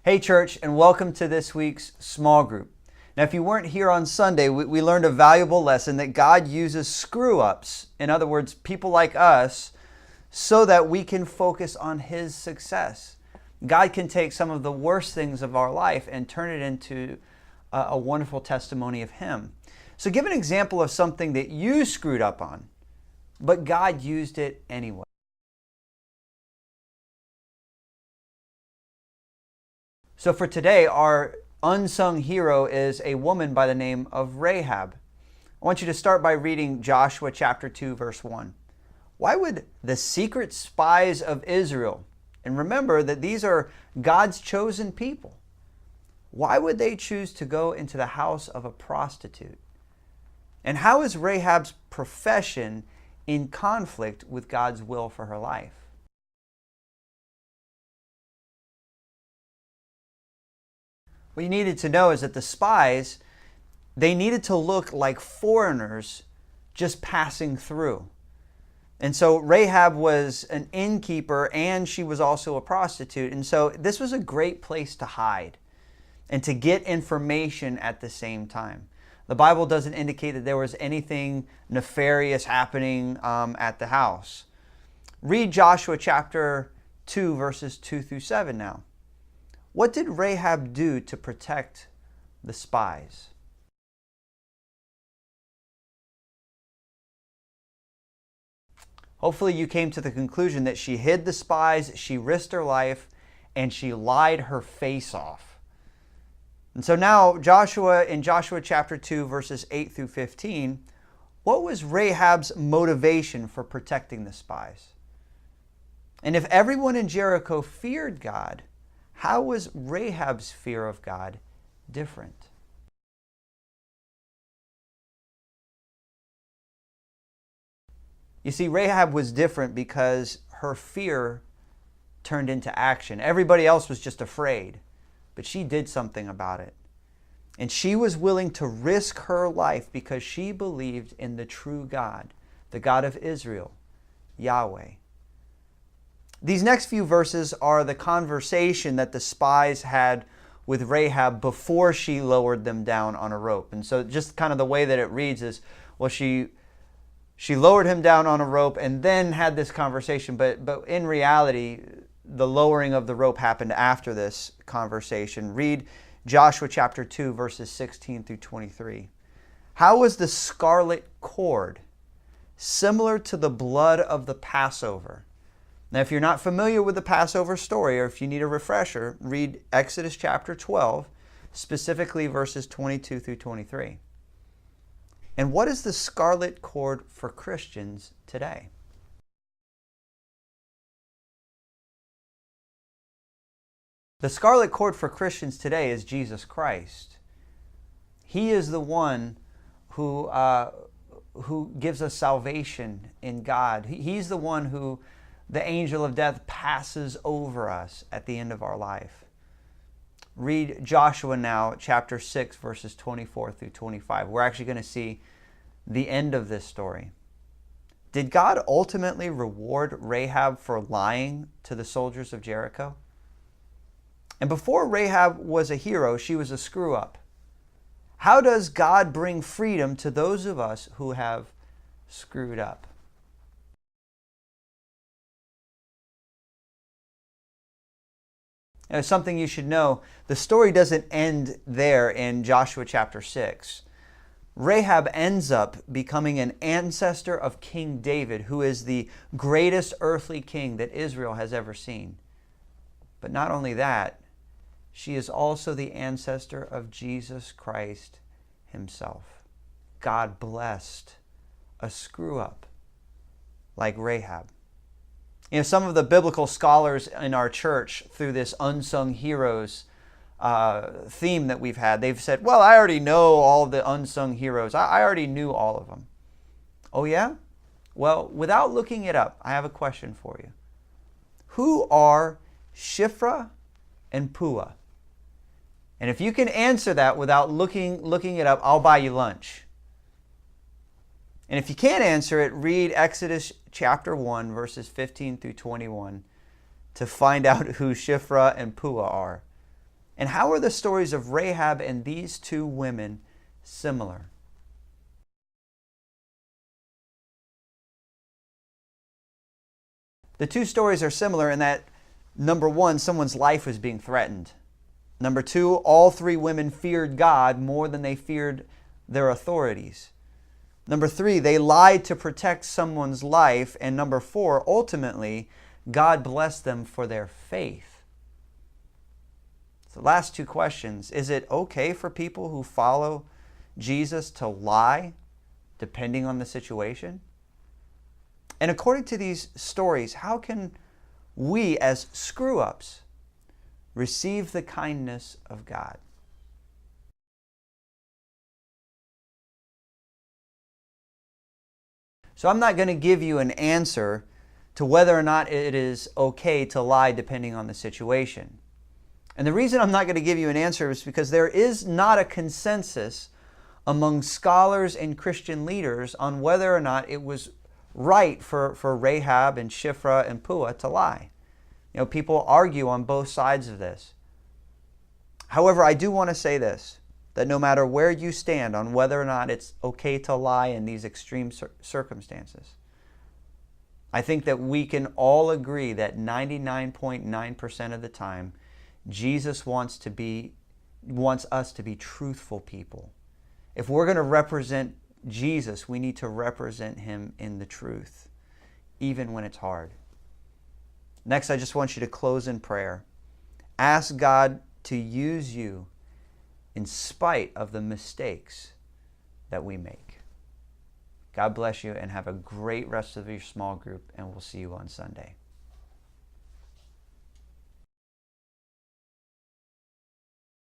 Hey church, and welcome to this week's small group. Now if you weren't here on Sunday, we learned a valuable lesson that God uses screw-ups, in other words, people like us, so that we can focus on His success. God can take some of the worst things of our life and turn it into a wonderful testimony of Him. So give an example of something that you screwed up on, but God used it anyway. So for today, our unsung hero is a woman by the name of Rahab. I want you to start by reading Joshua chapter 2, verse 1. Why would the secret spies of Israel, and remember that these are God's chosen people, why would they choose to go into the house of a prostitute? And how is Rahab's profession in conflict with God's will for her life? What you needed to know is that the spies, they needed to look like foreigners just passing through. And so Rahab was an innkeeper and she was also a prostitute. And so this was a great place to hide and to get information at the same time. The Bible doesn't indicate that there was anything nefarious happening at the house. Read Joshua chapter 2, verses 2 through 7 now. What did Rahab do to protect the spies? Hopefully you came to the conclusion that she hid the spies, she risked her life, and she lied her face off. And so now in Joshua chapter 2, verses 8 through 15, what was Rahab's motivation for protecting the spies? And if everyone in Jericho feared God, how was Rahab's fear of God different? You see, Rahab was different because her fear turned into action. Everybody else was just afraid, but she did something about it. And she was willing to risk her life because she believed in the true God, the God of Israel, Yahweh. These next few verses are the conversation that the spies had with Rahab before she lowered them down on a rope. And so just kind of the way that it reads is, well, she lowered him down on a rope and then had this conversation. But in reality, the lowering of the rope happened after this conversation. Read Joshua chapter 2, verses 16 through 23. How was the scarlet cord similar to the blood of the Passover? Now, if you're not familiar with the Passover story, or if you need a refresher, read Exodus chapter 12, specifically verses 22 through 23. And what is the scarlet cord for Christians today? The scarlet cord for Christians today is Jesus Christ. He is the one who gives us salvation in God. He's the one who the angel of death passes over us at the end of our life. Read Joshua now, chapter 6, verses 24 through 25. We're actually going to see the end of this story. Did God ultimately reward Rahab for lying to the soldiers of Jericho? And before Rahab was a hero, she was a screw-up. How does God bring freedom to those of us who have screwed up? Now, something you should know, the story doesn't end there in Joshua chapter 6. Rahab ends up becoming an ancestor of King David, who is the greatest earthly king that Israel has ever seen. But not only that, she is also the ancestor of Jesus Christ Himself. God blessed a screw-up like Rahab. You know, some of the biblical scholars in our church, through this unsung heroes theme that we've had, they've said, well, I already know all the unsung heroes. I already knew all of them. Oh yeah? Well, without looking it up, I have a question for you. Who are Shiphrah and Puah? And if you can answer that without looking it up, I'll buy you lunch. And if you can't answer it, read Exodus chapter 1, verses 15 through 21 to find out who Shiphrah and Puah are. And how are the stories of Rahab and these two women similar? The two stories are similar in that, number one, someone's life was being threatened. Number two, all three women feared God more than they feared their authorities. Number three, they lied to protect someone's life. And number four, ultimately, God blessed them for their faith. So, last two questions. Is it okay for people who follow Jesus to lie, depending on the situation? And according to these stories, how can we as screw-ups receive the kindness of God? So I'm not going to give you an answer to whether or not it is okay to lie depending on the situation. And the reason I'm not going to give you an answer is because there is not a consensus among scholars and Christian leaders on whether or not it was right for Rahab and Shiphrah and Puah to lie. People argue on both sides of this. However, I do want to say this, that no matter where you stand on whether or not it's okay to lie in these extreme circumstances, I think that we can all agree that 99.9% of the time, Jesus wants us to be truthful people. If we're going to represent Jesus, we need to represent him in the truth, even when it's hard. Next, I just want you to close in prayer. Ask God to use you in spite of the mistakes that we make. God bless you and have a great rest of your small group, and we'll see you on Sunday.